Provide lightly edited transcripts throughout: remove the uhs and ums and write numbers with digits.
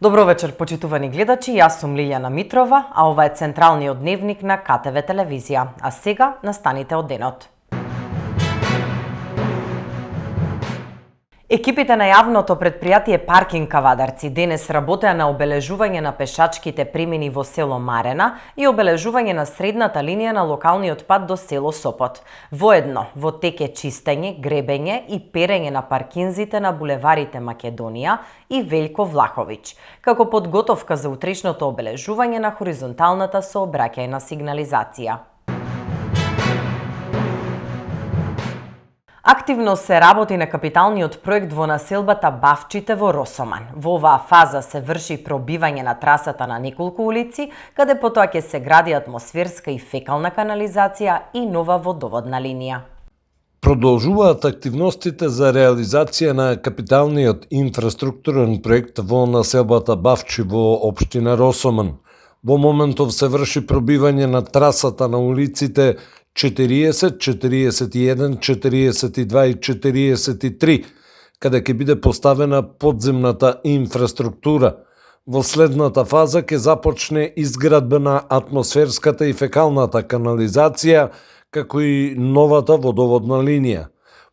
Добро вечер, почитувани гледачи, јас сум Лилјана Митрова, а ова е централниот дневник на КТВ телевизија. А сега настаните од денот. Екипите на јавното предпријатие Паркинг Кавадарци денес работеа на обележување на пешачките премини во село Марена и обележување на средната линија на локалниот пат до село Сопот. Воедно, во тек е чистење, гребење и перење на паркинзите на булеварите Македонија и Велјко Влаховиќ, како подготовка за утрешното обележување на хоризонталната сообраќајна сигнализација. Активно се работи на капиталниот проект во населбата Бавчите во Росоман. Во оваа фаза се врши пробивање на трасата на неколку улици, каде потоа ќе се гради атмосферска и фекална канализација и нова водоводна линија. Продолжуваат активностите за реализација на капиталниот инфраструктурен проект во населбата Бавчи во општина Росоман. Во моментов се врши пробивање на трасата на улиците 40, 41, 42 и 43, каде ќе биде поставена подземната инфраструктура. Во следната фаза ќе започне изградба на атмосферската и фекалната канализација, како и новата водоводна линија.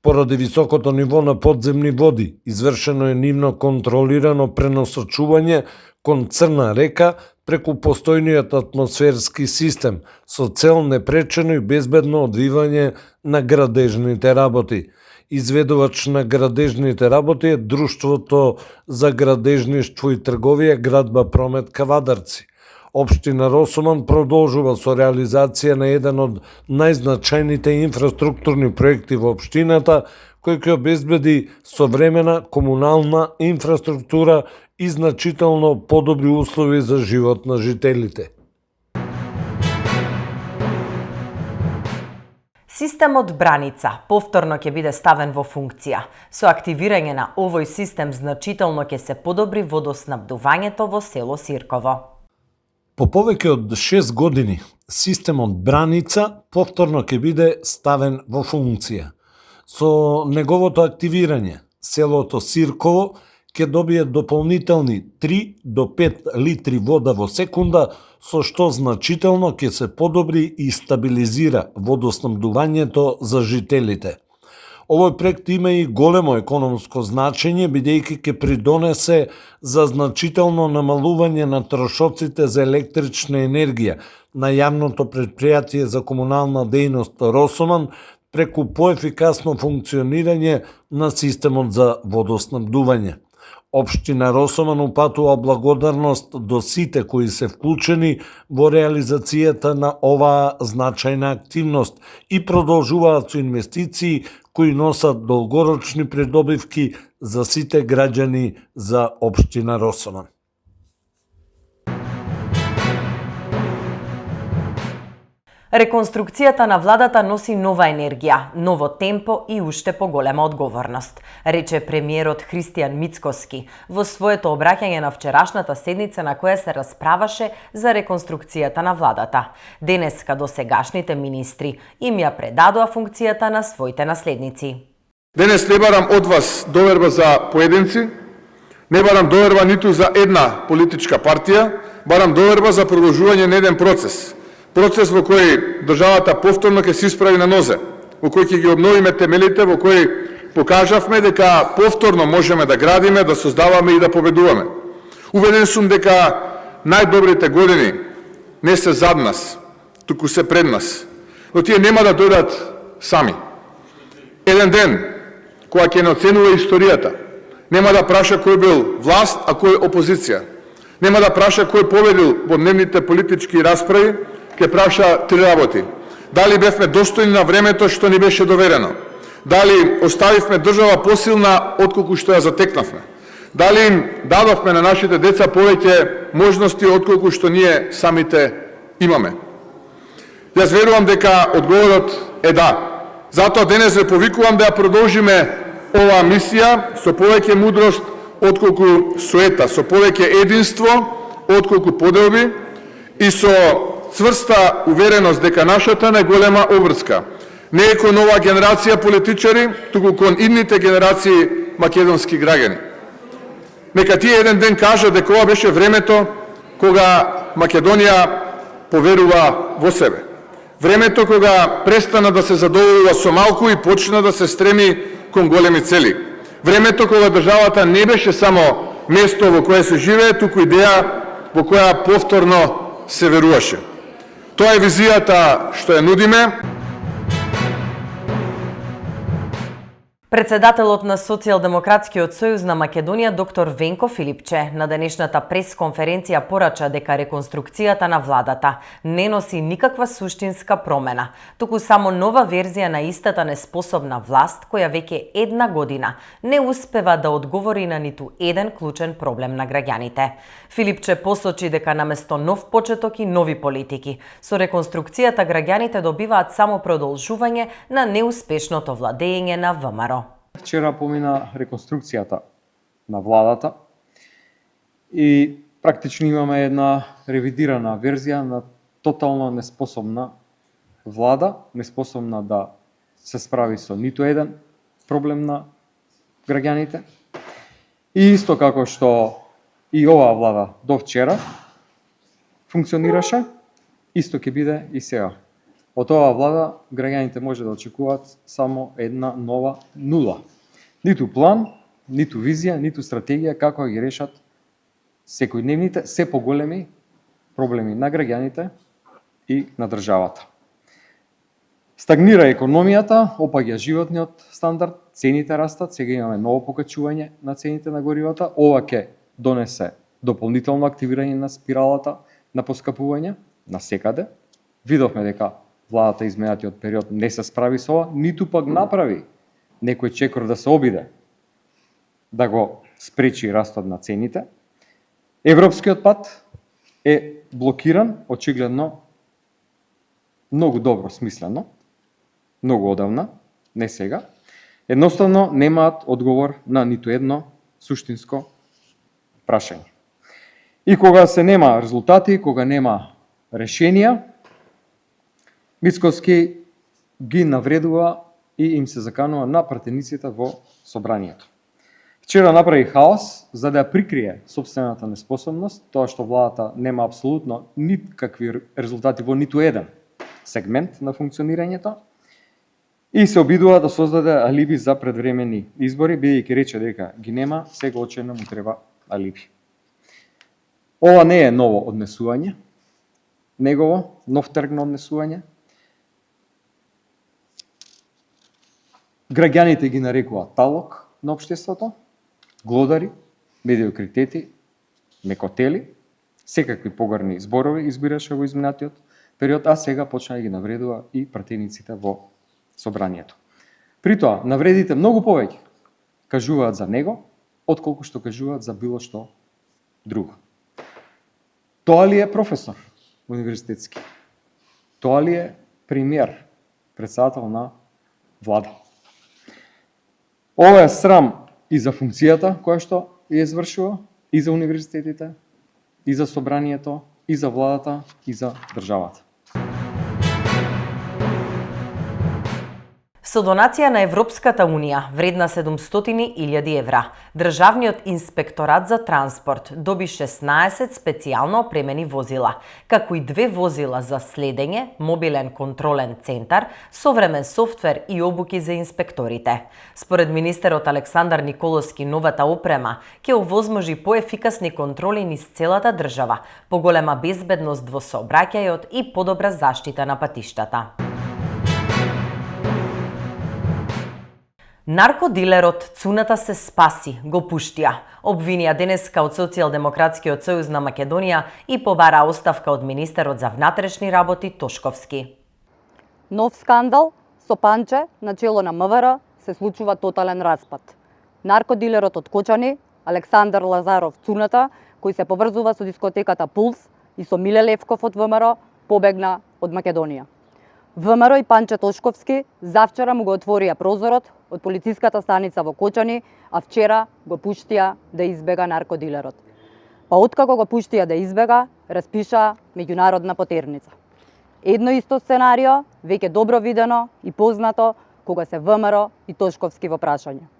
Поради високото ниво на подземни води, извршено е нивно контролирано пренасочување кон Црна река преку постојниот атмосферски систем, со цел непречено и безбедно одвивање на градежните работи. Изведувач на градежните работи е Друштвото за градежништво и трговија Градба Промет Кавадарци. Општина Росоман продолжува со реализација на еден од најзначајните инфраструктурни проекти во општината, кој ќе обезбеди современа комунална инфраструктура и значително подобри услови за живот на жителите. Системот Браница повторно ќе биде ставен во функција. Со активирање на овој систем значително ќе се подобри водоснабдувањето во село Сирково. По повеќе од 6 години, системот Браница повторно ќе биде ставен во функција. Со неговото активирање, селото Сирково ќе добие дополнителни 3 до 5 литри вода во секунда, со што значително ќе се подобри и стабилизира водоснабдувањето за жителите. Овој проект има и големо економско значење, бидејќи ќе придонесе за значително намалување на трошоците за електрична енергија на јавното предпријатие за комунална дејност Росоман преку поефикасно функционирање на системот за водоснабдување. Општина Росоман упатува благодарност до сите кои се вклучени во реализацијата на оваа значајна активност и продолжуваат со инвестиции кои носат долгорочни придобивки за сите граѓани за општина Росоман. Реконструкцијата на владата носи нова енергија, ново темпо и уште поголема одговорност, рече премиерот Христијан Мицкоски во своето обраќање на вчерашната седница на која се расправаше за реконструкцијата на владата. Денеска досегашните министри им ја предадоа функцијата на своите наследници. Денес не барам од вас доверба за поединци, не барам доверба ниту за една политичка партија, барам доверба за продолжување на еден процес. Процес во кој државата повторно ќе се исправи на нозе, во кој ќе ги обновиме темелите, во кој покажавме дека повторно можеме да градиме, да создаваме и да победуваме. Уведен сум дека најдобрите години не се зад нас, туку се пред нас. Но тие нема да дојдат сами. Еден ден, кога ќе не оценува историјата, нема да праша кој бил власт, а кој опозиција. Нема да праша кој победил во дневните политички расправи, ќе праша три работи. Дали бевме достојни на времето што ни беше доверено? Дали оставивме држава посилна отколку што ја затекнавме? Дали им дадовме на нашите деца повеќе можности отколку што ние самите имаме? Јас верувам дека одговорот е да. Затоа денес ве повикувам да ја продолжиме оваа мисија со повеќе мудрост отколку суета, со повеќе единство отколку поделби и со цврста увереност дека нашата најголема обврска не е кон нова генерација политичари, туку кон идните генерации македонски граѓани. Нека тие еден ден кажат дека ова беше времето кога Македонија поверува во себе. Времето кога престана да се задоволува со малку и почна да се стреми кон големи цели. Времето кога државата не беше само место во кое се живее, туку идеја во која повторно се веруваше. Тоа е визијата што ја нудиме. Председателот на Социјалдемократскиот сојуз на Македонија доктор Венко Филипче на денешната пресконференција порача дека реконструкцијата на владата не носи никаква суштинска промена, туку само нова верзија на истата неспособна власт која веќе една година не успева да одговори на ниту еден клучен проблем на граѓаните. Филипче посочи дека наместо нов почеток и нови политики, со реконструкцијата граѓаните добиваат само продолжување на неуспешното владење на ВМРО. Вчера помина реконструкцијата на владата и практично имаме една ревидирана верзија на тотално неспособна влада, неспособна да се справи со ниту еден проблем на граѓаните. И исто како што и оваа влада до вчера функционираше, исто ќе биде и сега. Од оваа влада граѓаните може да очекуваат само една нова нула. Ниту план, ниту визија, ниту стратегија како ги решат секојдневните, се поголеми проблеми на граѓаните и на државата. Стагнира економијата, опаѓа животниот стандард, цените растат, сега имаме ново покачување на цените на горивата, ова ќе донесе дополнително активирање на спиралата на поскапување на секаде. Видовме дека владата изминатиот период не се справи со ова, ниту пак направи некој чекор да се обиде да го спречи растот на цените. Европскиот пат е блокиран, очигледно многу добро смислено, многу одавна, не сега. Едноставно немаат одговор на ниту едно суштинско прашање. И кога се нема резултати, кога нема решенија, Мицкоски ги навредува и им се заканува на пратениците во собранието. Вчера направи хаос за да ја прикрие сопствената неспособност, тоа што владата нема апсолутно никакви резултати во ниту еден сегмент на функционирањето и се обидува да создаде алиби за предвремени избори, бидејќи рече дека ги нема, сега очено му треба алиби. Ова не е ново однесување, негово нов трг на однесување. Граѓаните ги нарекуваат талок на општеството, глодари, медиокритети, мекотели, секакви погорни зборови избираше во изминатиот период, а сега почна да ги навредува и пратениците во собранието. При тоа, навредите многу повеќе кажуваат за него, отколку што кажуваат за било што друго. Тоа ли е професор универзитетски? Тоа ли е премиер, председател на влада? Ова е срам и за функцијата која што ја извршува, и за универзитетите, и за собранието, и за владата, и за државата. Со донација на Европската Унија, вредна 700.000 евра, Државниот инспекторат за транспорт доби 16 специјално опремени возила, како и 2 возила за следење, мобилен контролен центар, современ софтвер и обуки за инспекторите. Според министерот Александар Николовски, новата опрема ќе овозможи поефикасни контроли низ целата држава, поголема безбедност во сообраќајот и подобра заштита на патиштата. Наркодилерот Цуната се спаси, го пуштија, обвинија денеска од Социјалдемократскиот сојуз на Македонија и побара оставка од министерот за внатрешни работи Тошковски. Нов скандал со Панче на чело на МВР се случува тотален распад. Наркодилерот од Кочани, Александар Лазаров Цуната, кој се поврзува со дискотеката Пулс и со Миле Левков од ВМРО, побегна од Македонија. ВМРО и Панче Тошковски завчера му го отворија прозорот од полициската станица во Кочани, а вчера го пуштија да избега наркодилерот. Па откако го пуштија да избега, распиша меѓународна потерница. Едно исто сценарио, веќе добро видено и познато кога се ВМРО и Тошковски во прашање.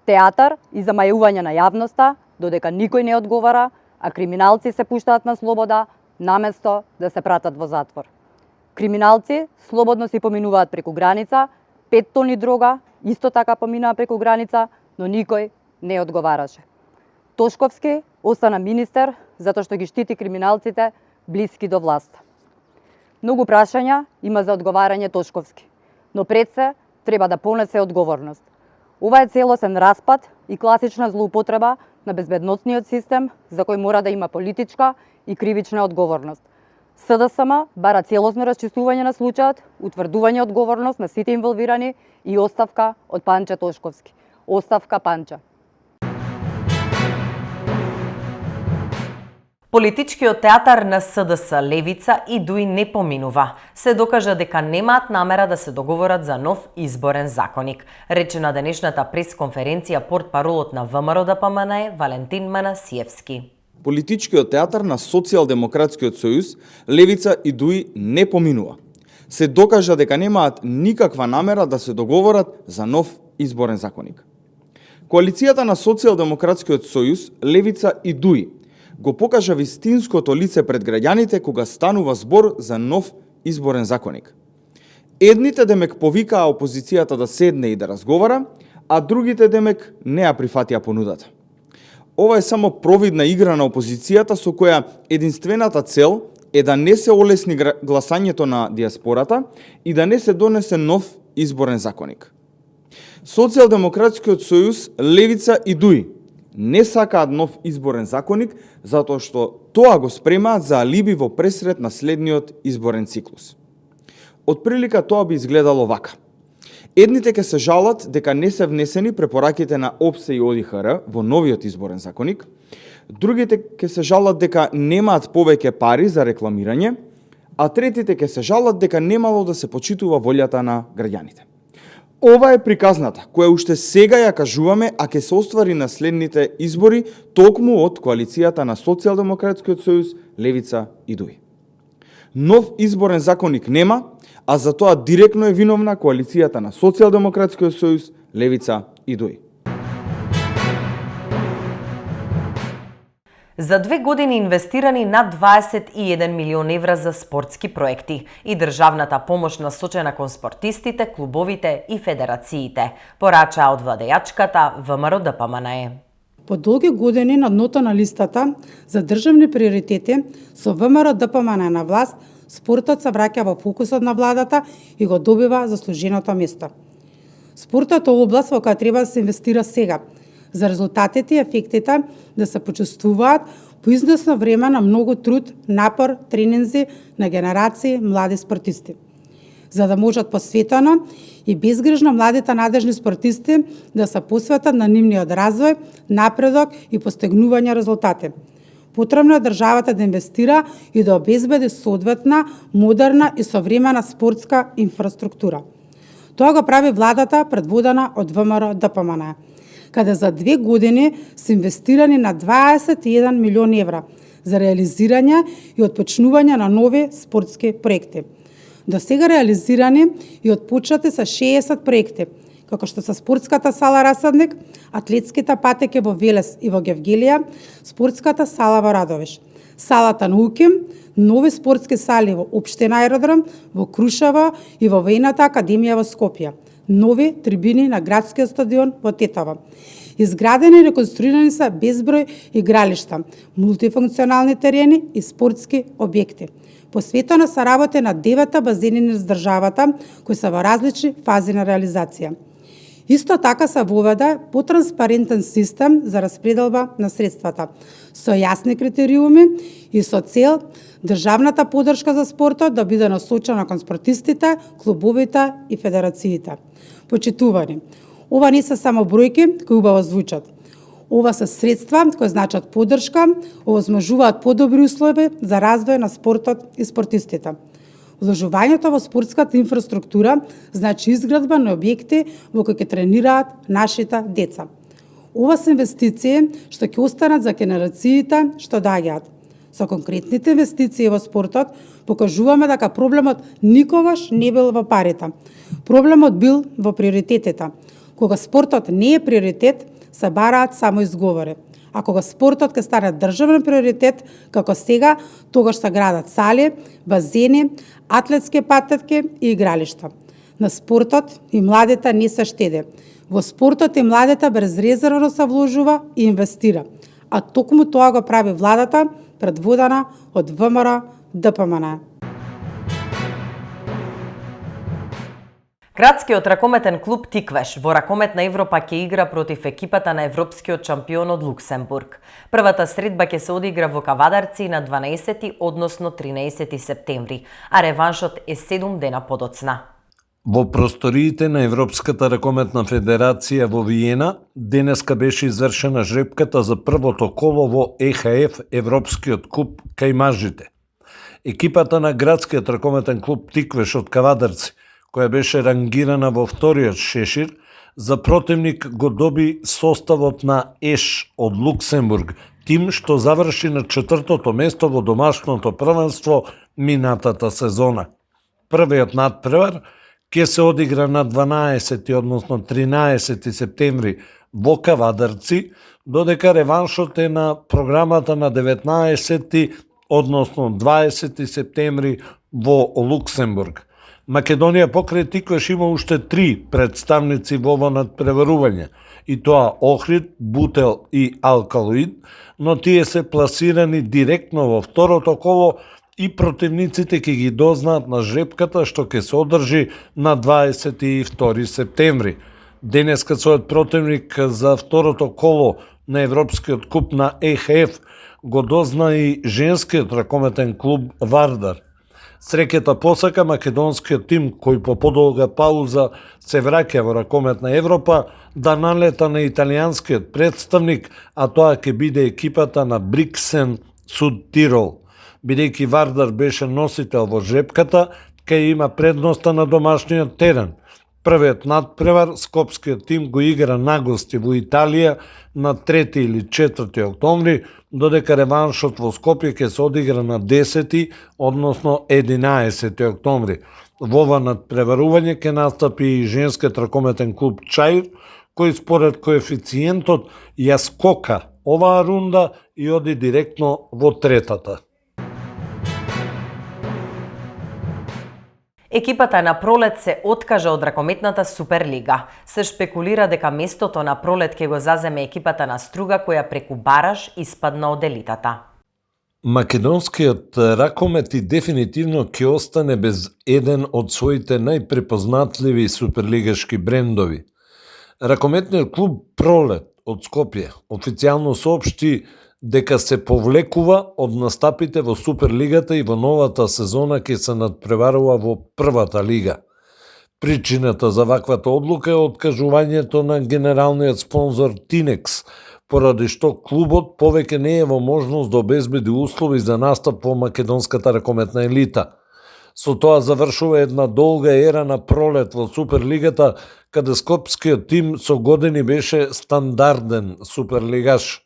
Театар и замајување на јавноста додека никој не одговара, а криминалци се пуштаат на слобода, наместо да се пратат во затвор. Криминалци слободно си поминуваат преку граница, 5 тони дрога исто така поминаа преку граница, но никој не одговараше. Тошковски остана министер затоа што ги штити криминалците блиски до власта. Многу прашања има за одговарање Тошковски, но пред се треба да понесе одговорност. Ова е целосен распад и класична злоупотреба на безбедносниот систем за кој мора да има политичка и кривична одговорност. СДСМ бара целосно расчистување на случајот, утврдување одговорност на сите инволвирани и оставка од Панче Тошковски. Оставка Панче. Политичкиот театар на СДС, Левица и ДУИ не поминува. Се докажа дека немаат намера да се договорат за нов изборен законик, рече на денешната пресконференција портпаролот на ВМРО-ДПМНЕ Валентин Манасиевски. Политичкиот театар на Социјалдемократскиот сојуз, Левица и ДУИ не поминува. Се докажа дека немаат никаква намера да се договорат за нов изборен законик. Коалицијата на Социјалдемократскиот сојуз, Левица и ДУИ го покажа вистинското лице пред граѓаните кога станува збор за нов изборен законик. Едните демек повикаа опозицијата да седне и да разговара, а другите демек не ја прифатија понудата. Ова е само провидна игра на опозицијата со која единствената цел е да не се олесни гласањето на диаспората и да не се донесе нов изборен законик. Социјалдемократскиот сојуз, Левица и ДУИ не сакаат нов изборен законик затоа што тоа го спремаат за алиби во пресред на следниот изборен циклус. Од прилика тоа би изгледало вака. Едните ќе се жалат дека не се внесени препораките на ОПСЕ и ОДИХР во новиот изборен законик, другите ќе се жалат дека немаат повеќе пари за рекламирање, а третите ќе се жалат дека немало да се почитува волјата на граѓаните. Ова е приказната, која уште сега ја кажуваме, а ќе се оствари на следните избори токму од коалицијата на Социјалдемократскиот сојуз, Левица и ДУИ. Нов изборен законик нема, а за тоа директно е виновна коалицијата на Социјалдемократскиот сојуз, Левица и ДУИ. За 2 години инвестирани над 21 милион евра за спортски проекти и државната помош насочена кон спортистите, клубовите и федерациите, порачаа од владејачката ВМРО-ДПМНЕ. По долги години на дното на листата за државни приоритети со ВМРО-ДПМНЕ на власт, спортот се враќа во фокусот на владата и го добива заслуженото место. Спортот е област во која треба да се инвестира сега, за резултатите и ефектите да се почувствуваат по износно време на многу труд, напор, тренинзи на генерации млади спортисти. За да можат посветено и безгрижно младите надежни спортисти да се посветат на нивниот развој, напредок и постигнување резултати. Потребно е државата да инвестира и да обезбеди соодветна, модерна и современа спортска инфраструктура. Тоа го прави владата предводена од ВМРО-ДПМНЕ, каде за 2 години се инвестирани на 21 милион евра за реализирање и отпочнување на нови спортски проекти. До сега реализирани и отпочнати се 60 проекти, како што се спортската сала Расадник, атлетските патеки во Велес и во Гевгелија, спортската сала во Радовиш, салата науки, нови спортски сали во Општина Аеродром, во Крушево и во Војната академија во Скопје, нови трибини на градскиот стадион во Тетово. Изградени и реконструирани се безброј игралишта, мултифункционални терени и спортски објекти. Посветено се работи на 9 базени низ државата, кои се во различни фази на реализација. Исто така се воведе потранспарентен систем за распределба на средствата, со јасни критериуми и со цел државната поддршка за спортот да биде насочена кон спортистите, клубовите и федерациите. Почитувани, ова не се само бројки кои убаво звучат. Ова се средства кои значат поддршка, овозможуваат подобри услови за развој на спортот и спортистите. Вложувањето во спортската инфраструктура значи изградба на објекти во кои ќе тренираат нашите деца. Ова се инвестиции што ќе останат за генерациите што доаѓаат. Со конкретните инвестиции во спортот покажуваме дека проблемот никогаш не бил во парите. Проблемот бил во приоритетите. Кога спортот не е приоритет, се бараат само изговори, А кога спортот ќе стане државен приоритет, како сега, тогаш се градат сали, базени, атлетски патетки и игралишта. На спортот и младите не се штеде. Во спортот и младите безрезервно се вложува и инвестира. А токму тоа го прави владата, предводена од ВМРО ДПМН. Градскиот ракометен клуб Тиквеш во ракометна Европа ќе игра против екипата на европскиот шампион од Луксембург. Првата средба ќе се одигра во Кавадарци на 12, односно 13 септември, а реваншот е 7 дена подоцна. Во просториите на Европската ракометна федерација во Виена денеска беше извршена жребката за првото коло во ЕХФ Европскиот куп кај мажите. Екипата на градскиот ракометен клуб Тиквеш од Кавадарци, која беше рангирана во вториот шешир, за противник го доби составот на ЕШ од Луксембург, тим што заврши на 4-то место во домашното првенство минатата сезона. Првиот надпревар ќе се одигра на 12, односно 13 септември во Кавадарци, додека реваншот е на програмата на 19, односно 20 септември во Луксембург. Македонија покрај Тиквеш има уште 3 представници во ова надпреварување, и тоа Охрид, Бутел и Алкалоид, но тие се пласирани директно во второто коло и противниците ќе ги дознаат на жребката што ќе се одржи на 22 септември. Денеска својот противник за второто коло на Европскиот куп на ЕХФ го дозна и женскиот ракометен клуб Вардар. Среќата посака македонскиот тим, кој по подолга пауза се враќа во ракометна Европа, да налета на италијанскиот представник, а тоа ќе биде екипата на Бриксен Суд Тирол. Бидејќи Вардар беше носител во жребката, кај има предноста на домашниот терен. Првиот надпревар скопскиот тим го игра нагости во Италија на 3 или 4 октомври, додека реваншот во Скопје ќе се одигра на 10, односно 11 октомври. Во ова надпреварување ќе настапи и женскиот ракометен клуб Чаир, кој според коефициентот ја скока оваа рунда и оди директно во третата. Екипата на Пролет се откажа од ракометната Суперлига. Се шпекулира дека местото на Пролет ќе го заземе екипата на Струга, која преку бараж испадна од елитата. Македонскиот ракомет и дефинитивно ќе остане без еден од своите најпрепознатливи суперлигашки брендови. Ракометниот клуб Пролет од Скопје официјално соопшти дека се повлекува од настапите во Суперлигата и во новата сезона ќе се надпреварува во првата лига. Причината за ваквата одлука е откажувањето на генералниот спонзор Тинекс, поради што клубот повеќе не е во можност да обезбеди услови за настап во македонската ракометна елита. Со тоа завршува една долга ера на Пролет во Суперлигата, каде скопскиот тим со години беше стандарден суперлигаш.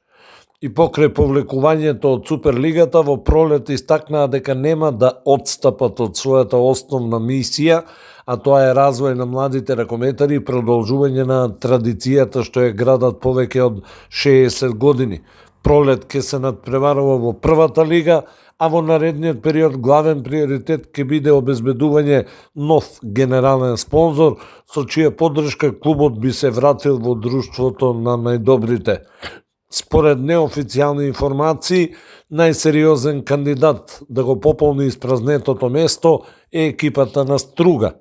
И покрај повлекувањето од Суперлигата во Пролет истакнаа дека нема да одстапат од својата основна мисија, а тоа е развој на младите ракометари и продолжување на традицијата што е градат повеќе од 60 години. Пролет ќе се надпреварува во првата лига, а во наредниот период главен приоритет ќе биде обезбедување нов генерален спонзор, со чија поддршка клубот би се вратил во друштвото на најдобрите. Според неофицијални информации, најсериозен кандидат да го пополни испразнетото место е екипата на Струга.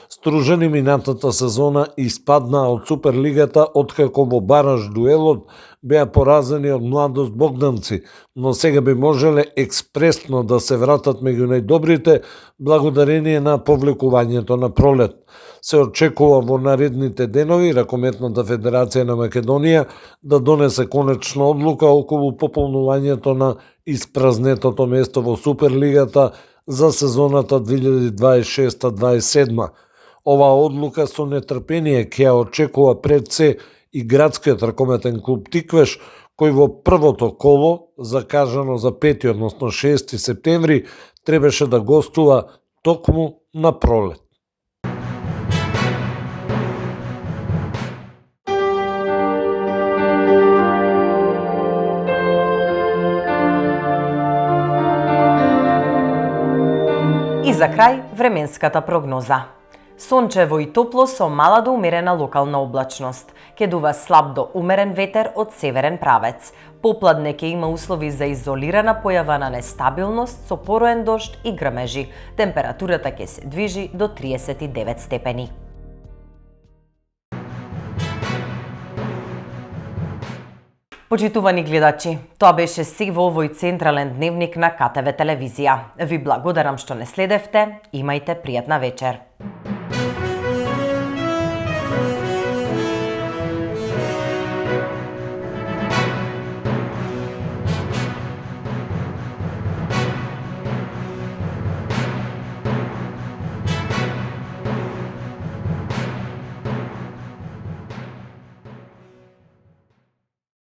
Стружани минатата сезона испаднаа од Суперлигата откако во бараж дуелот беа поразени од Младост Богданци, но сега би можеле експресно да се вратат меѓу најдобрите благодарение на повлекувањето на Пролет. Се очекува во наредните денови Ракометната федерација на Македонија да донесе конечна одлука околу пополнувањето на испразнетото место во Суперлигата за сезоната 2026-27. Оваа одлука со нетрпение ќе ја очекува пред се и градскиот ракометен клуб Тиквеш, кој во првото коло, закажано за 5, односно 6 септември, требаше да гостува токму на Пролет. За крај, временската прогноза. Сончево и топло со мала до умерена локална облачност. Ке дува слаб до умерен ветер од северен правец. Попладне ке има услови за изолирана појава на нестабилност со пороен дожд и грмежи. Температурата ке се движи до 39 степени. Почитувани гледачи, тоа беше се во овој централен дневник на КТВ телевизија. Ви благодарам што не следевте, имајте пријатна вечер.